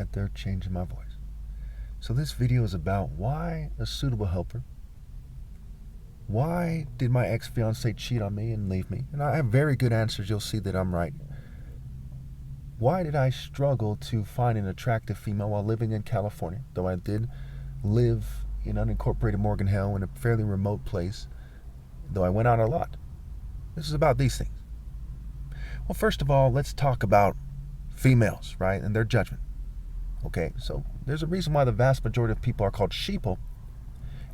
that they're changing my voice. So this video is about why a suitable helper. Why did my ex-fiance cheat on me and leave me? And I have very good answers. You'll see that I'm right. Why did I struggle to find an attractive female while living in California? Though I did live in unincorporated Morgan Hill in a fairly remote place, though I went out a lot. This is about these things. Well, first of all, let's talk about females, right, and their judgment. Okay, so there's a reason why the vast majority of people are called sheeple,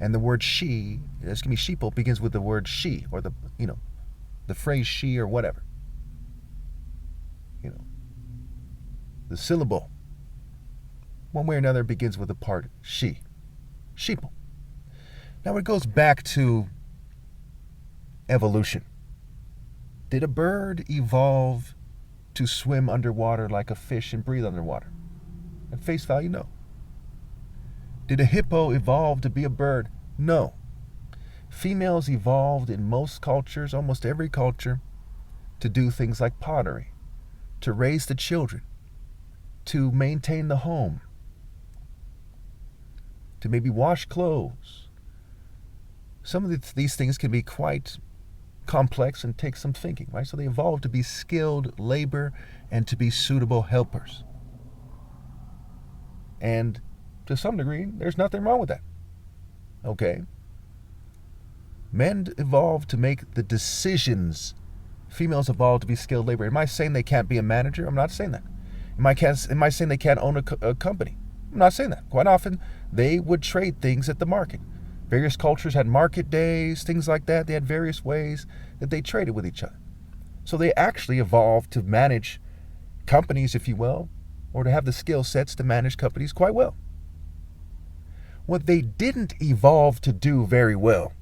and the word she, sheeple, begins with the word she, or the phrase she or whatever. The syllable, one way or another, begins with the part she, sheeple. Now it goes back to evolution. Did a bird evolve to swim underwater like a fish and breathe underwater? At face value, no. Did a hippo evolve to be a bird? No. Females evolved in most cultures, almost every culture, to do things like pottery, to raise the children, to maintain the home, to maybe wash clothes. Some of these things can be quite complex and take some thinking, right? So they evolved to be skilled labor and to be suitable helpers. And to some degree, there's nothing wrong with that. Okay? Men evolved to make the decisions. Females evolved to be skilled labor. Am I saying they can't be a manager? I'm not saying that. Am I saying they can't own a company? I'm not saying that. Quite often, they would trade things at the market. Various cultures had market days, things like that. They had various ways that they traded with each other. So they actually evolved to manage companies, if you will, or to have the skill sets to manage companies quite well. What they didn't evolve to do very well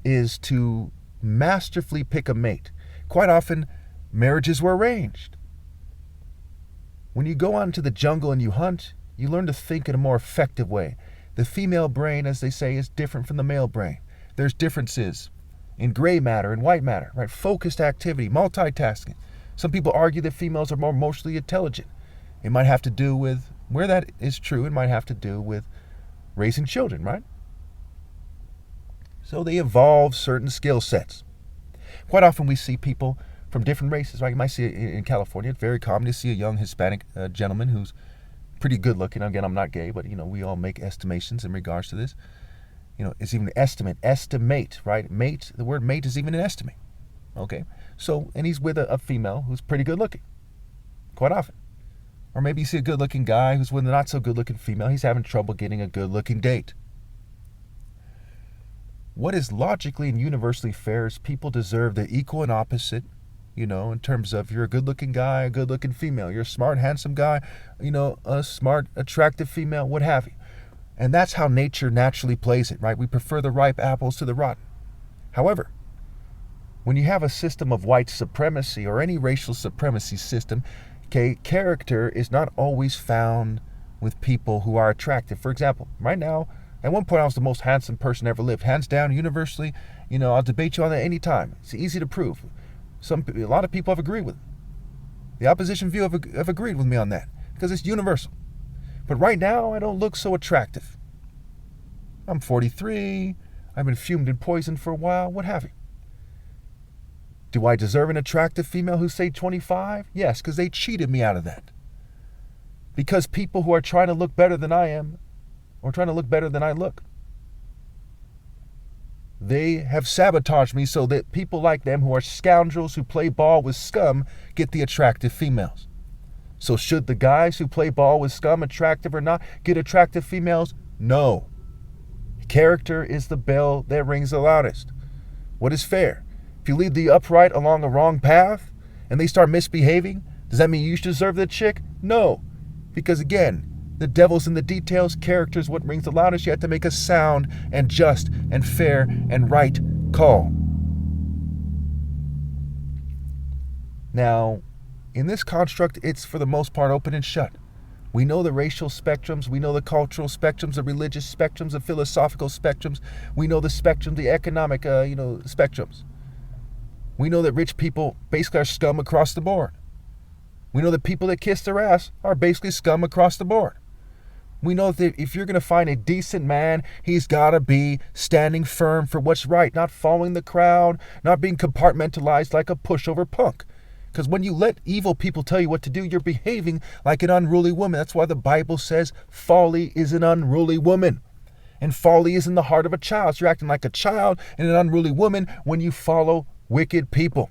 is to masterfully pick a mate. Quite often, marriages were arranged. When you go out into the jungle and you hunt, you learn to think in a more effective way. The female brain, as they say, is different from the male brain. There's differences in gray matter and white matter, right? Focused activity, multitasking. Some people argue that females are more emotionally intelligent. It might have to do with, where that is true, it might have to do with raising children, right? So they evolve certain skill sets. Quite often we see people from different races, right? You might see it in California. It's very common to see a young Hispanic gentleman who's pretty good looking. Again, I'm not gay, but we all make estimations in regards to this. It's even an estimate, right? Mate, the word mate is even an estimate. Okay? So, and he's with a female who's pretty good looking, quite often. Or maybe you see a good looking guy who's with a not so good looking female. He's having trouble getting a good looking date. What is logically and universally fair is people deserve the equal and opposite, in terms of you're a good-looking guy, a good-looking female. You're a smart, handsome guy, a smart, attractive female, what have you. And that's how nature naturally plays it, right? We prefer the ripe apples to the rotten. However, when you have a system of white supremacy or any racial supremacy system, okay, character is not always found with people who are attractive. For example, right now, at one point I was the most handsome person ever lived. Hands down, universally, I'll debate you on that any time. It's easy to prove. A lot of people have agreed with me. The opposition view have agreed with me on that because it's universal. But right now, I don't look so attractive. I'm 43. I've been fumed and poisoned for a while. What have you? Do I deserve an attractive female who's, say, 25? Yes, because they cheated me out of that. Because people who are trying to look better than I am, or trying to look better than I look, they have sabotaged me so that people like them who are scoundrels who play ball with scum get the attractive females. So should the guys who play ball with scum, attractive or not, get attractive females? No. Character is the bell that rings the loudest. What is fair? If you lead the upright along the wrong path and they start misbehaving, does that mean you should deserve the chick? No. Because again, the devil's in the details. Character is what rings the loudest. You have to make a sound and just and fair and right call. Now, in this construct, it's for the most part open and shut. We know the racial spectrums. We know the cultural spectrums, the religious spectrums, the philosophical spectrums. We know the spectrum, the economic, spectrums. We know that rich people basically are scum across the board. We know that people that kiss their ass are basically scum across the board. We know that if you're going to find a decent man, he's got to be standing firm for what's right, not following the crowd, not being compartmentalized like a pushover punk. Because when you let evil people tell you what to do, you're behaving like an unruly woman. That's why the Bible says folly is an unruly woman. And folly is in the heart of a child. So you're acting like a child and an unruly woman when you follow wicked people.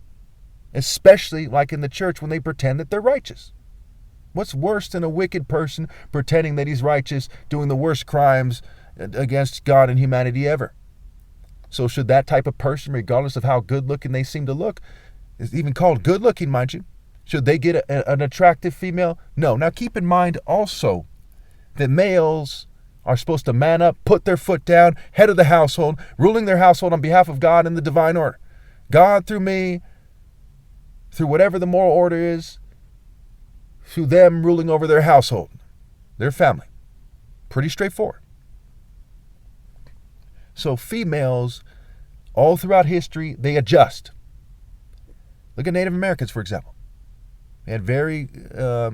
Especially like in the church when they pretend that they're righteous. What's worse than a wicked person pretending that he's righteous, doing the worst crimes against God and humanity ever? So should that type of person, regardless of how good looking they seem to look, is even called good looking, mind you, should they get an attractive female? No. Now keep in mind also that males are supposed to man up, put their foot down, head of the household, ruling their household on behalf of God and the divine order. God through me, through whatever the moral order is, through them ruling over their household, their family. Pretty straightforward. So females, all throughout history, they adjust. Look at Native Americans, for example. They had very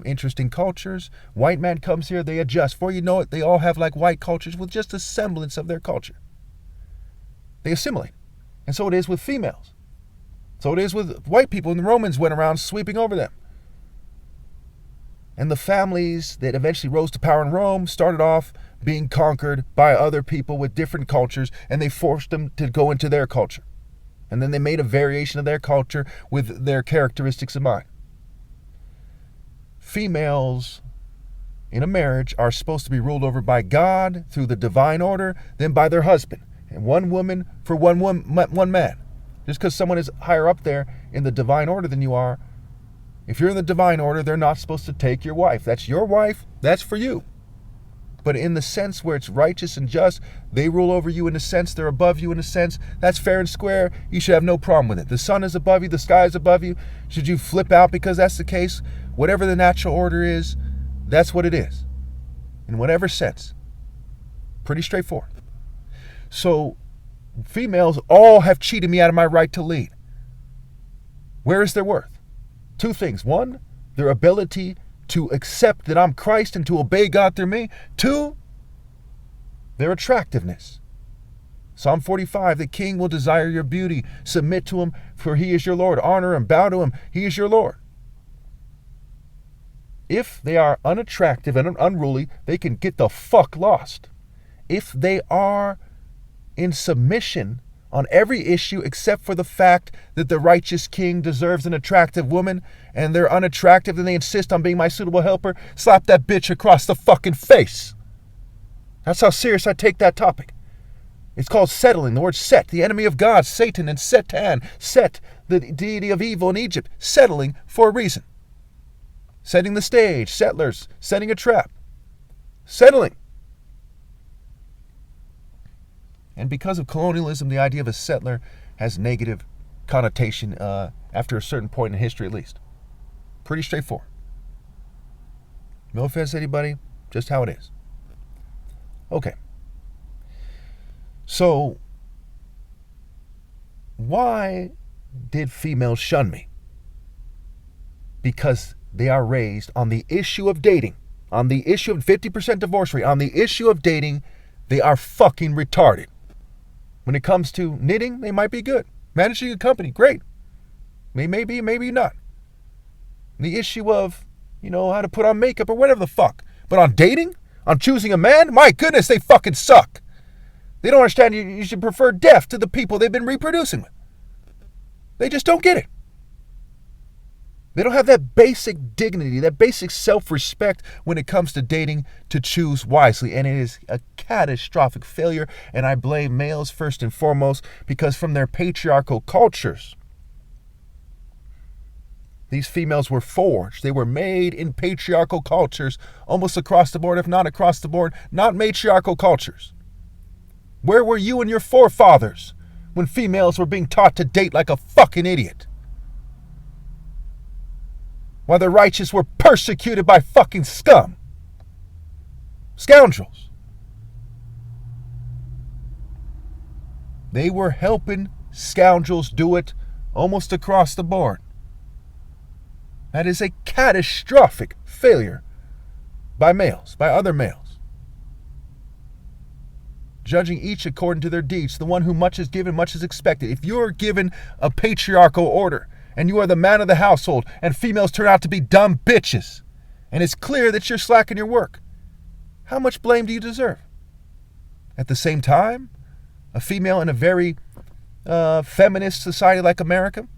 interesting cultures. White man comes here, they adjust. Before you know it, they all have like white cultures with just a semblance of their culture. They assimilate. And so it is with females. So it is with white people, and the Romans went around sweeping over them. And the families that eventually rose to power in Rome started off being conquered by other people with different cultures, and they forced them to go into their culture. And then they made a variation of their culture with their characteristics in mind. Females in a marriage are supposed to be ruled over by God through the divine order, then by their husband. And one woman for one man. Just because someone is higher up there in the divine order than you are, if you're in the divine order, they're not supposed to take your wife. That's your wife. That's for you. But in the sense where it's righteous and just, they rule over you in a sense, they're above you in a sense, that's fair and square. You should have no problem with it. The sun is above you, the sky is above you. Should you flip out because that's the case? Whatever the natural order is, that's what it is. In whatever sense. Pretty straightforward. So, females all have cheated me out of my right to lead. Where is their worth? Two things. One, their ability to accept that I'm Christ and to obey God through me. Two, their attractiveness. Psalm 45, the king will desire your beauty. Submit to him, for he is your Lord. Honor him, bow to him, he is your Lord. If they are unattractive and unruly, they can get the fuck lost. If they are in submission on every issue except for the fact that the righteous king deserves an attractive woman, and they're unattractive and they insist on being my suitable helper, slap that bitch across the fucking face. That's how serious I take that topic. It's called settling. The word set, the enemy of God, Satan, and Setan, Set, the deity of evil in Egypt, settling for a reason. Setting the stage, settlers, setting a trap. Settling. And because of colonialism, the idea of a settler has negative connotation after a certain point in history at least. Pretty straightforward. No offense to anybody, just how it is. Okay. So, why did females shun me? Because they are raised on the issue of dating, on the issue of 50% divorce rate, on the issue of dating, they are fucking retarded. When it comes to knitting, they might be good. Managing a company, great. Maybe, maybe not. The issue of, how to put on makeup or whatever the fuck. But on dating, on choosing a man, my goodness, they fucking suck. They don't understand you should prefer death to the people they've been reproducing with. They just don't get it. They don't have that basic dignity, that basic self-respect when it comes to dating to choose wisely. And it is a catastrophic failure. And I blame males first and foremost because from their patriarchal cultures, these females were forged. They were made in patriarchal cultures almost across the board, if not across the board, not matriarchal cultures. Where were you and your forefathers when females were being taught to date like a fucking idiot? While the righteous were persecuted by fucking scum. Scoundrels. They were helping scoundrels do it almost across the board. That is a catastrophic failure by males, by other males. Judging each according to their deeds. The one who much is given, much is expected. If you are given a patriarchal order and you are the man of the household and females turn out to be dumb bitches and it's clear that you're slacking your work, how much blame do you deserve? At the same time, a female in a very feminist society like America,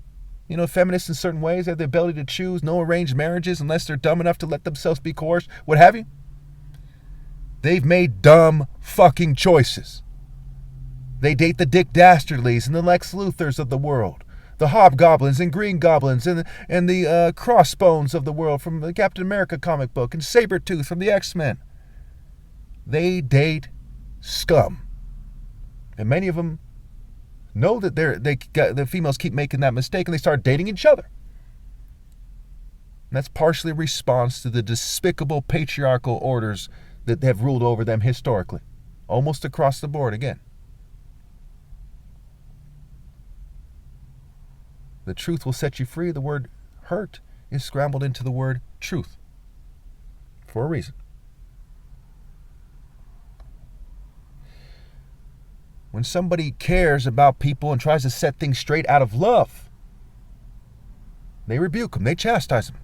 feminists in certain ways have the ability to choose no arranged marriages unless they're dumb enough to let themselves be coerced, what have you. They've made dumb fucking choices. They date the Dick Dastardlys and the Lex Luthors of the world, the Hobgoblins and Green Goblins and the Crossbones of the world from the Captain America comic book and Sabretooth from the X-Men. They date scum. And many of them know that the females keep making that mistake and they start dating each other. And that's partially a response to the despicable patriarchal orders that have ruled over them historically, almost across the board again. The truth will set you free. The word hurt is scrambled into the word truth for a reason. When somebody cares about people and tries to set things straight out of love, they rebuke them, they chastise them.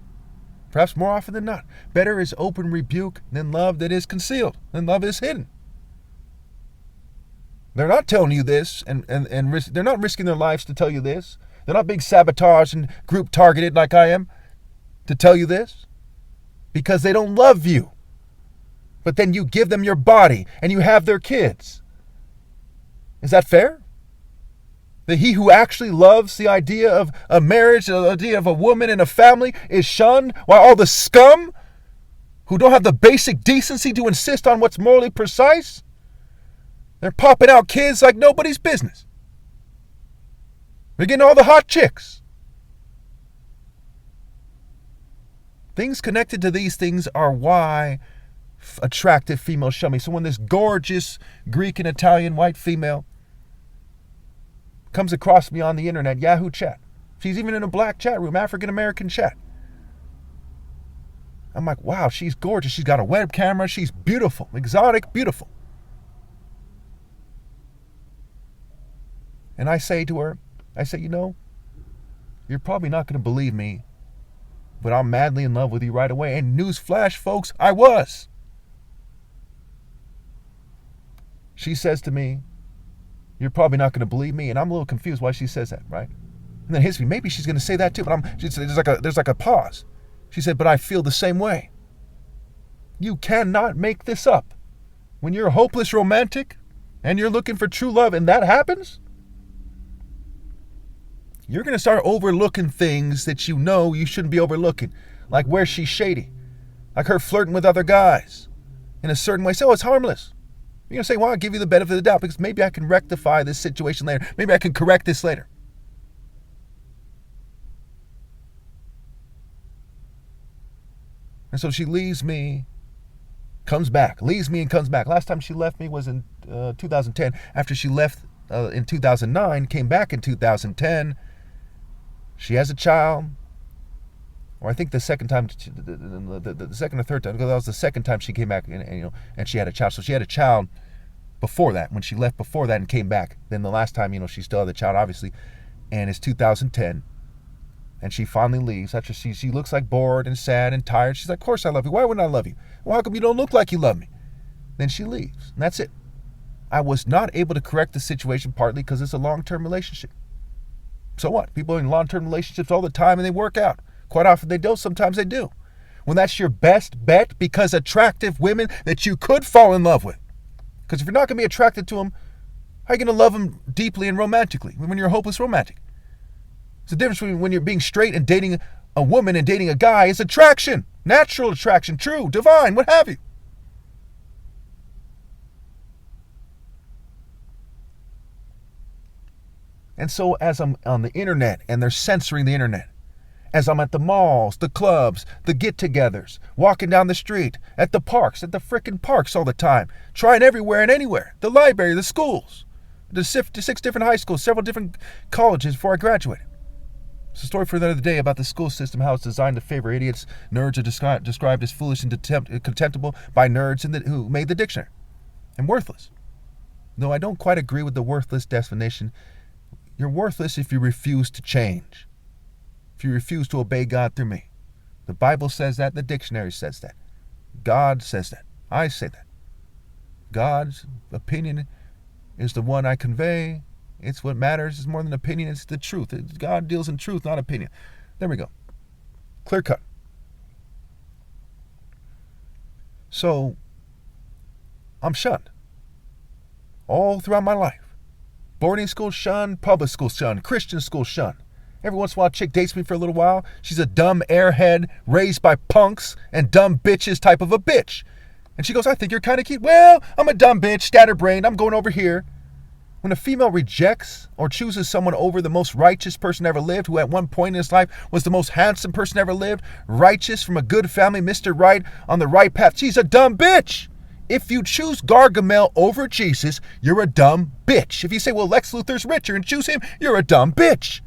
Perhaps more often than not. Better is open rebuke than love that is concealed, than love is hidden. They're not telling you this, and they're not risking their lives to tell you this. They're not being sabotaged and group targeted like I am to tell you this, because they don't love you. But then you give them your body and you have their kids. Is that fair? That he who actually loves the idea of a marriage, the idea of a woman and a family is shunned, while all the scum who don't have the basic decency to insist on what's morally precise, they're popping out kids like nobody's business. They're getting all the hot chicks. Things connected to these things are why attractive females shun me. So when this gorgeous Greek and Italian white female comes across me on the internet, Yahoo chat. She's even in a black chat room, African American chat. I'm like, wow, she's gorgeous. She's got a web camera. She's beautiful, exotic, beautiful. And I say to her, you're probably not going to believe me, but I'm madly in love with you right away. And newsflash, folks, I was. She says to me, you're probably not going to believe me. And I'm a little confused why she says that, right? And then it hits me, maybe she's going to say that too. But there's like a pause. She said, but I feel the same way. You cannot make this up. When you're a hopeless romantic and you're looking for true love and that happens, you're going to start overlooking things that you know you shouldn't be overlooking. Like where she's shady. Like her flirting with other guys in a certain way. So it's harmless. You're going to say, well, I'll give you the benefit of the doubt because maybe I can rectify this situation later. Maybe I can correct this later. And so she leaves me, leaves me and comes back. Last time she left me was in 2010. After she left in 2009, came back in 2010. She has a child. Or I think the second time, the second or third time, because that was the second time she came back and she had a child. So she had a child before that, when she left before that and came back. Then the last time, she still had the child, obviously. And it's 2010. And she finally leaves after she looks like bored and sad and tired. She's like, of course I love you. Why wouldn't I love you? Well, how come you don't look like you love me? Then she leaves. And that's it. I was not able to correct the situation partly because it's a long-term relationship. So what? People are in long-term relationships all the time and they work out. Quite often they don't. Sometimes they do. When that's your best bet, because attractive women that you could fall in love with. Because if you're not going to be attracted to them, how are you going to love them deeply and romantically when you're a hopeless romantic? It's the difference between when you're being straight and dating a woman and dating a guy. It's attraction. Natural attraction. True. Divine. What have you. And so as I'm on the internet and they're censoring the internet, as I'm at the malls, the clubs, the get-togethers, walking down the street, at the parks, at the frickin' parks all the time, trying everywhere and anywhere, the library, the schools, the 6 different high schools, several different colleges before I graduated. It's a story for another day about the school system, how it's designed to favor idiots. Nerds are described as foolish and contemptible by nerds who made the dictionary, and worthless. Though I don't quite agree with the worthless definition. You're worthless if you refuse to change, if you refuse to obey God through me. The Bible says that. The dictionary says that. God says that. I say that. God's opinion is the one I convey. It's what matters. It's more than opinion. It's the truth. God deals in truth, not opinion. There we go. Clear cut. So, I'm shunned. All throughout my life. Boarding school shunned, public school shunned, Christian school shunned. Every once in a while, a chick dates me for a little while. She's a dumb airhead, raised by punks and dumb bitches type of a bitch. And she goes, I think you're kind of cute. Well, I'm a dumb bitch, scatterbrained. I'm going over here. When a female rejects or chooses someone over the most righteous person ever lived, who at one point in his life was the most handsome person ever lived, righteous, from a good family, Mr. Right, on the right path, she's a dumb bitch. If you choose Gargamel over Jesus, you're a dumb bitch. If you say, well, Lex Luthor's richer and choose him, you're a dumb bitch.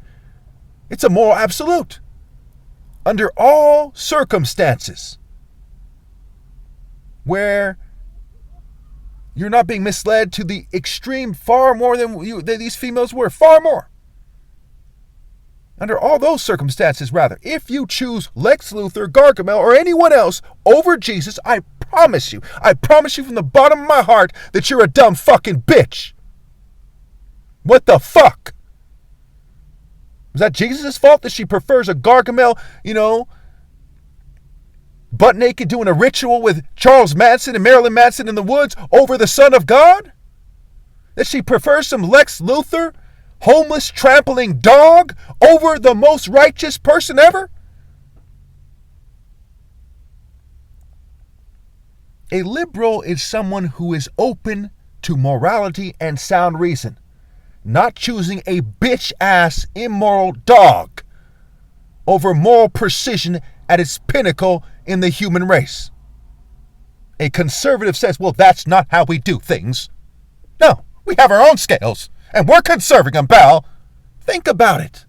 It's a moral absolute. Under all circumstances where you're not being misled to the extreme far more than these females were, far more. Under all those circumstances, rather, if you choose Lex Luthor, Gargamel, or anyone else over Jesus, I promise you from the bottom of my heart that you're a dumb fucking bitch. What the fuck? Was that Jesus' fault that she prefers a Gargamel, butt naked doing a ritual with Charles Manson and Marilyn Manson in the woods over the Son of God? That she prefers some Lex Luthor, homeless trampling dog, over the most righteous person ever? A liberal is someone who is open to morality and sound reason, not choosing a bitch-ass immoral dog over moral precision at its pinnacle in the human race. A conservative says, well, that's not how we do things. No, we have our own scales, and we're conserving them, pal. Think about it.